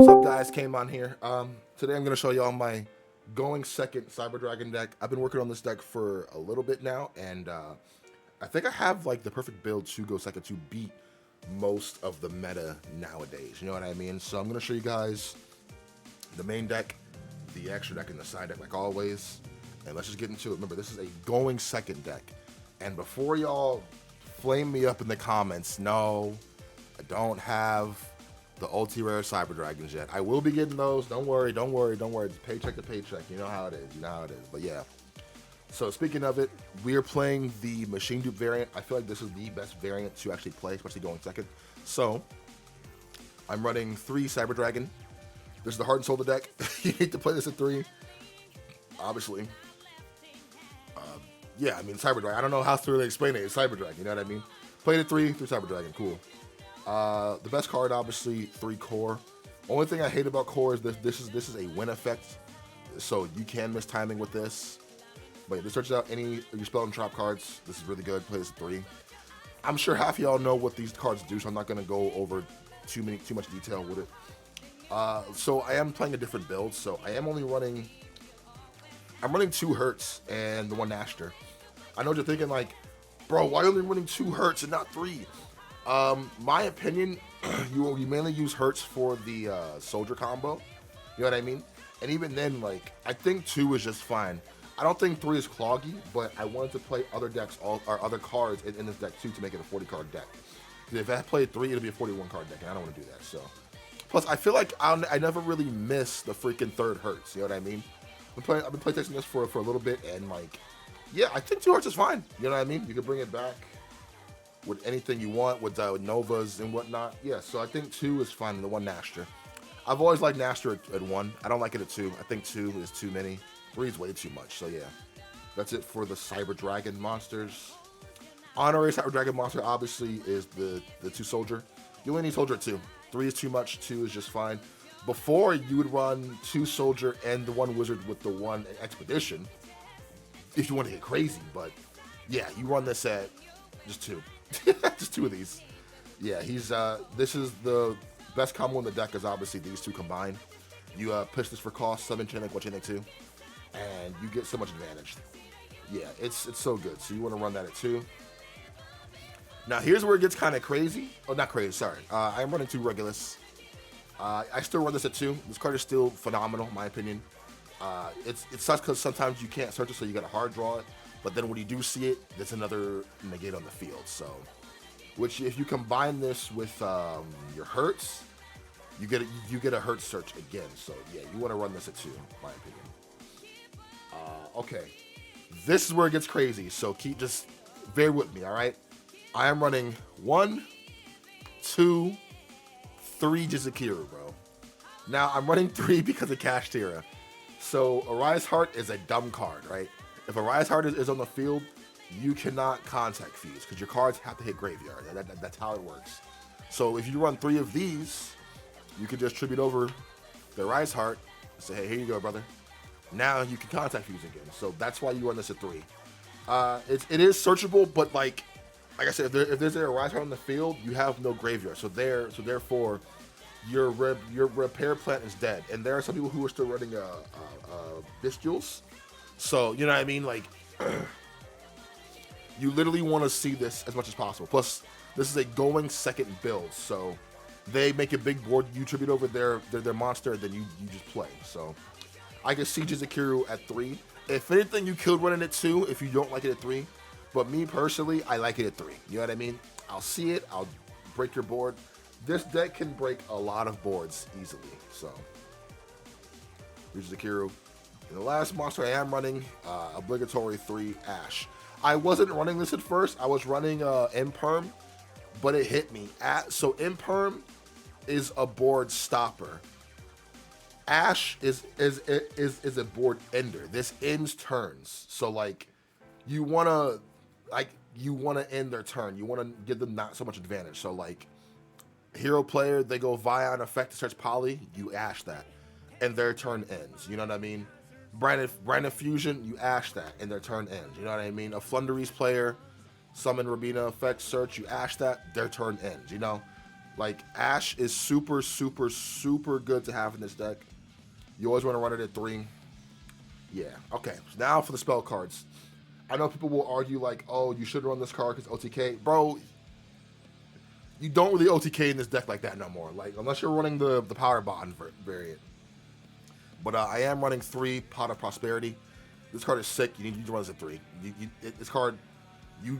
What's up, guys? Kamon here. Today I'm going to show y'all my going second Cyber Dragon deck. I've been working on this deck for a little bit now, and I think I have like the perfect build to go second to beat most of the meta nowadays. You know what I mean? So I'm going to show you guys the main deck, the extra deck, and the side deck like always. And let's just get into it. Remember, this is a going second deck. And before y'all flame me up in the comments, no, I don't have the ulti rare Cyber Dragons yet. I will be getting those. Don't worry, don't worry, don't worry. It's paycheck to paycheck. You know how it is. You know how it is. But yeah. So speaking of it, we are playing the machine dupe variant. I feel like this is the best variant to actually play, especially going second. So I'm running 3 Cyber Dragon. This is the Heart and Soul of the deck. You need to play this at 3. Obviously. Yeah, I mean, Cyber Dragon. I don't know how to really explain it. It's Cyber Dragon, you know what I mean? Played at 3 Cyber Dragon. Cool. The best card, obviously, 3 core. Only thing I hate about core is this is a win effect, so you can miss timing with this. But yeah, this searches out any of your spell and trap cards. This is really good. Play this at 3. I'm sure half of y'all know what these cards do, so I'm not gonna go over too much detail with it. So I am playing a different build. So I am only running. I'm running 2 Hertz and the 1 Ashter. I know what you're thinking, like, bro, why are you only running 2 Hertz and not 3? My opinion, you mainly use Hertz for the soldier combo. You know what I mean? And even then, like, I think 2 is just fine. I don't think 3 is cloggy, but I wanted to play other decks, or other cards in this deck too, to make it a 40 card deck. Because if I played 3, it'll be a 41 card deck, and I don't want to do that. So, plus, I feel like I never really miss the freaking 3rd Hertz. You know what I mean? I've been playtesting this for a little bit, and like, yeah, I think 2 Hertz is fine. You know what I mean? You can bring it back with anything you want, with Novas and whatnot. Yeah, so I think 2 is fine, and the 1 Naster. I've always liked Naster at 1. I don't like it at 2. I think 2 is too many. 3 is way too much, so yeah. That's it for the Cyber Dragon monsters. Honorary Cyber Dragon monster, obviously, is the 2 soldier. You only need soldier at 2. 3 is too much, 2 is just fine. Before, you would run 2 soldier and the 1 wizard with the 1 expedition, if you want to get crazy, but yeah, you run this at just 2. Just 2 of these. Yeah, this is the best combo in the deck, is obviously these 2 combined. You push this for cost, 7 chain link, 1 chain link 2, and you get so much advantage. Yeah, it's so good. So you want to run that at 2. Now here's where it gets kind of crazy. Oh, not crazy, sorry. I'm running 2 Regulus. I still run this at 2. This card is still phenomenal, in my opinion. It sucks because sometimes you can't search it, so you got to hard draw it. But then when you do see it, there's another negate on the field. So, which if you combine this with your Hertz, you get a Hertz search again. So yeah, you want to run this at 2, in my opinion. Okay, this is where it gets crazy. So just bear with me, all right? I am running 1, 2, 3 Jizukiru, bro. Now I'm running 3 because of Kashtira. So Arise Heart is a dumb card, right? If Arise Heart is on the field, you cannot contact fuse because your cards have to hit graveyard. That's how it works. So if you run 3 of these, you can just tribute over the Arise Heart and say, hey, here you go, brother. Now you can contact fuse again. So that's why you run this at 3. It is searchable, but like I said, if there's a Arise Heart on the field, you have no graveyard. So therefore, your repair plant is dead. And there are some people who are still running Bestials. So, you know what I mean? Like, you literally want to see this as much as possible. Plus, this is a going second build. So, they make a big board, you tribute over their monster, and then you just play. So, I can see Jizukiru at 3. If anything, you could run it at 2 if you don't like it at 3. But me, personally, I like it at 3. You know what I mean? I'll see it. I'll break your board. This deck can break a lot of boards easily. So, here's Jizukiru. And the last monster I am running, obligatory 3 Ash. I wasn't running this at first. I was running Imperm, but it hit me. So Imperm is a board stopper. Ash is a board ender. This ends turns. So like, you wanna end their turn. You wanna give them not so much advantage. So like, hero player, they go Vion effect to search Poly, you Ash that, and their turn ends. You know what I mean? Branded Fusion, you Ash that, and their turn ends. You know what I mean? A Flunderies player, summon Rabina effect search, you Ash that, their turn ends. You know, Like, Ash is super, super, super good to have in this deck. You always want to run it at 3. Yeah, okay. So now for the spell cards. I know people will argue like, oh, you should run this card because OTK. Bro, you don't really OTK in this deck like that no more. Like, unless you're running the Power Bond variant. But I am running 3 Pot of Prosperity. This card is sick. You need to run this at 3. This card, you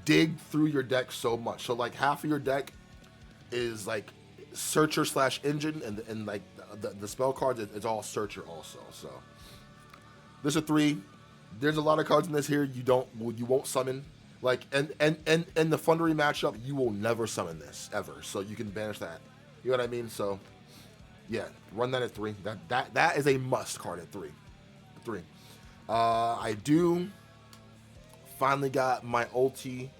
dig through your deck so much. So like half of your deck is like Searcher / Engine, and like the spell cards, it's all Searcher also. So this is 3. There's a lot of cards in this here you won't summon. Like and the Fundery matchup, you will never summon this ever. So you can banish that. You know what I mean? So yeah, run that at 3. That is a must card at 3. 3. I do finally got my ulti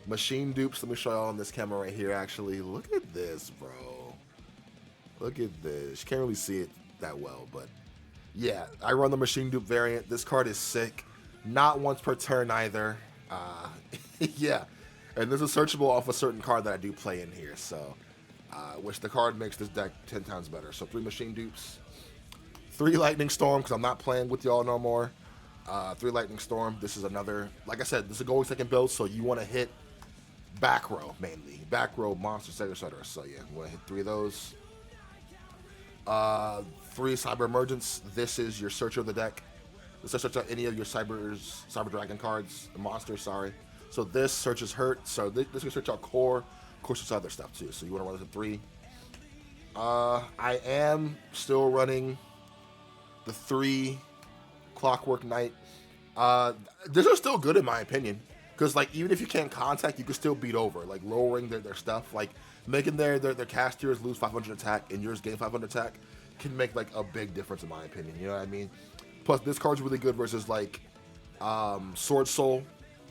machine dupes. Let me show y'all on this camera right here. Actually, look at this, bro. Look at this. You can't really see it that well, but yeah, I run the machine dupe variant. This card is sick. Not once per turn either. Yeah, and this is searchable off a certain card that I do play in here. So, which the card makes this deck 10 times better. So 3 machine dupes, 3 lightning storm because I'm not playing with y'all no more. 3 lightning storm. This is another. Like I said, this is a going second build, so you want to hit back row mainly. Back row monsters, etc. So yeah, we want to hit 3 of those. 3 Cyber Emergence. This is your searcher of the deck. This searches out any of your Cyber Dragon cards, monsters, sorry. So this searches Hurt. So this can search out Core. Of course, there's other stuff too. So you want to run this at 3. I am still running the 3 Clockwork Knight. These are still good in my opinion. Because like even if you can't contact, you can still beat over. Like lowering their stuff. Like making their casters lose 500 attack and yours gain 500 attack can make like a big difference in my opinion. You know what I mean? Plus this card's really good versus like Sword Soul.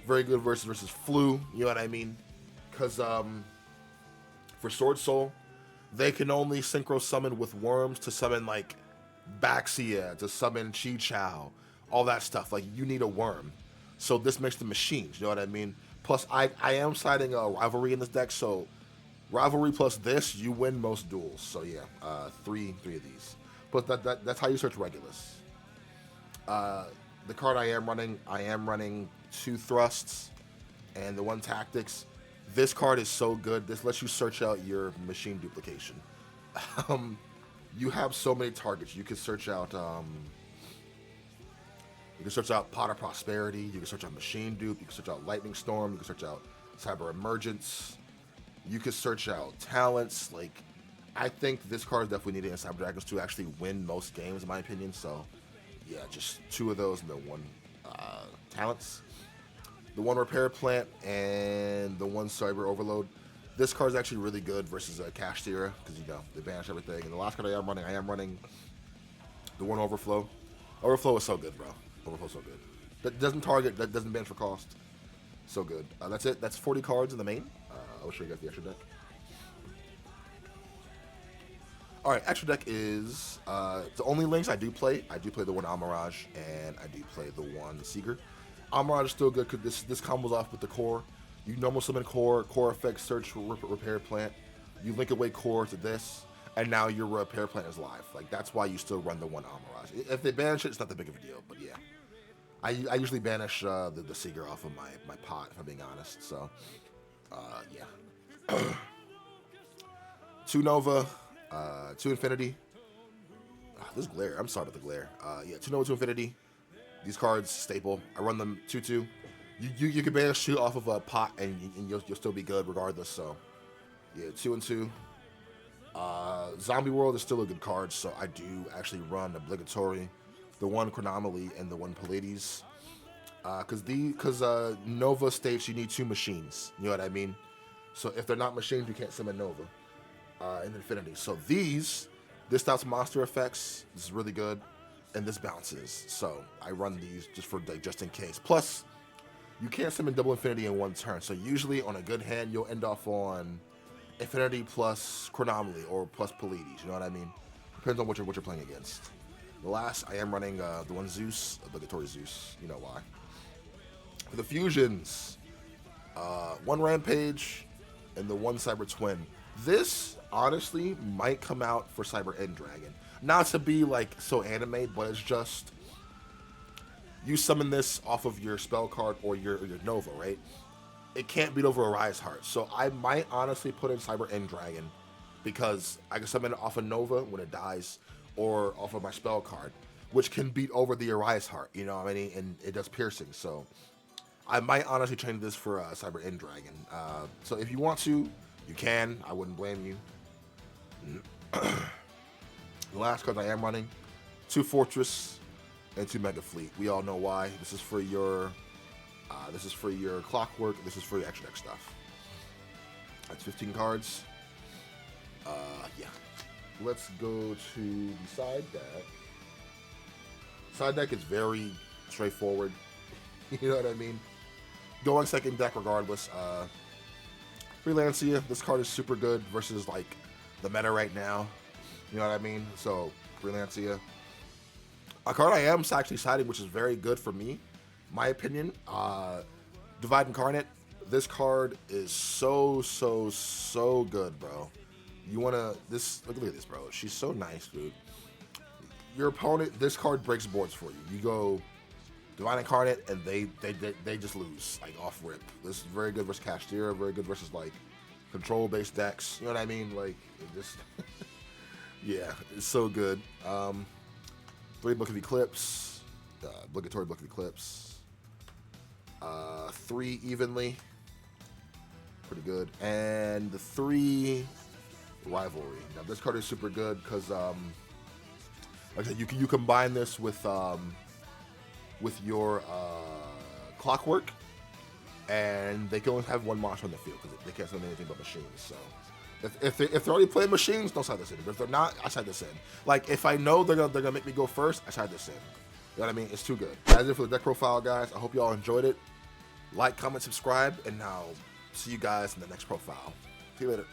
Very good versus Flu. You know what I mean? Because for Sword Soul, they can only synchro summon with worms to summon like Baxia, to summon Chi Chow, all that stuff. Like you need a worm. So this makes the machines, you know what I mean? Plus I am siding a Rivalry in this deck, so Rivalry plus this, you win most duels. So yeah, 3 of these. But that's how you search Regulus. The card I am running 2 Thrusts and the 1 Tactics. This card is so good. This lets you search out your machine duplication. You have so many targets. You can search out Pot of Prosperity. You can search out Machine Dupe. You can search out Lightning Storm. You can search out Cyber Emergence. You can search out Talents. Like, I think this card is definitely needed in Cyber Dragons to actually win most games, in my opinion. So, yeah, just 2 of those and the 1 Talents. The 1 Repair Plant and the 1 Cyber Overload. This card is actually really good versus Kashtira because, you know, they banish everything. And the last card I am running the 1 Overflow. Overflow is so good, bro. Overflow's so good. That doesn't target, that doesn't banish for cost. So good. That's it. That's 40 cards in the main. I'll show you guys the extra deck. Alright, extra deck is the only links I do play. I do play the 1 Amirage and I do play the 1 Seeger. Amirage is still good because this combos off with the core. You normal summon core effects, search repair plant. You link away core to this, and now your repair plant is live. Like that's why you still run the 1 Amirage. If they banish it, it's not that big of a deal. But yeah, I usually banish the Seeger off of my pot, if I'm being honest. So yeah, 2 Nova, 2 Infinity. This glare. I'm sorry about the glare. Yeah, 2 Nova, 2 Infinity. These cards staple. I run them 2/2. You can banish 2 off of a pot and you'll still be good regardless. So yeah, 2 and 2. Zombie World is still a good card, so I do actually run obligatory the 1 Chronomaly and the 1 Pallades. Because Nova states you need 2 machines. You know what I mean? So if they're not machines, you can't summon Nova in Infinity. So this stops monster effects. This is really good. And this bounces. So I run these just in case. Plus, you can't summon double Infinity in 1 turn. So usually on a good hand, you'll end off on Infinity plus Chronomaly or plus Pallades. You know what I mean? Depends on what you're playing against. The last, I am running the 1 Zeus, obligatory Zeus. You know why. For the fusions, 1 Rampage and the 1 Cyber Twin. This honestly might come out for Cyber End Dragon. Not to be like so anime, but it's just you summon this off of your spell card or your Nova, right? It can't beat over a Rise Heart. So I might honestly put in Cyber End Dragon because I can summon it off of Nova when it dies or off of my spell card, which can beat over the Arise Heart, you know what I mean? And it does piercing. So I might honestly change this for Cyber End Dragon. So if you want to, you can. I wouldn't blame you. The last cards I am running, 2 Fortress and 2 Mega Fleet. We all know why. This is for your Clockwork. This is for your extra deck stuff. That's 15 cards. Yeah. Let's go to the side deck. Side deck is very straightforward. You know what I mean? Going second deck regardless. Freelancia, this card is super good versus like the meta right now. You know what I mean? So Freelancia. A card I am actually siding, which is very good for me, my opinion. Divide Incarnate. This card is so good, bro. You wanna look at this, bro. She's so nice, dude. Your opponent, this card breaks boards for you. You go Divine Incarnate, and they just lose like off rip. This is very good versus Cashtira, very good versus like control based decks. You know what I mean? Like it just yeah, it's so good. 3 Book of Eclipse, obligatory Book of Eclipse. 3 Evenly, pretty good, and the 3 Rivalry. Now this card is super good because like I said, you combine this with your Clockwork, and they can only have 1 monster on the field because they can't summon anything but machines. So if they're already playing machines, don't side this in. But if they're not, I side this in. Like if I know they're gonna make me go first, I side this in. You know what I mean? It's too good. That's it for the deck profile, guys. I hope you all enjoyed it. Like, comment, subscribe, and I'll see you guys in the next profile. See you later.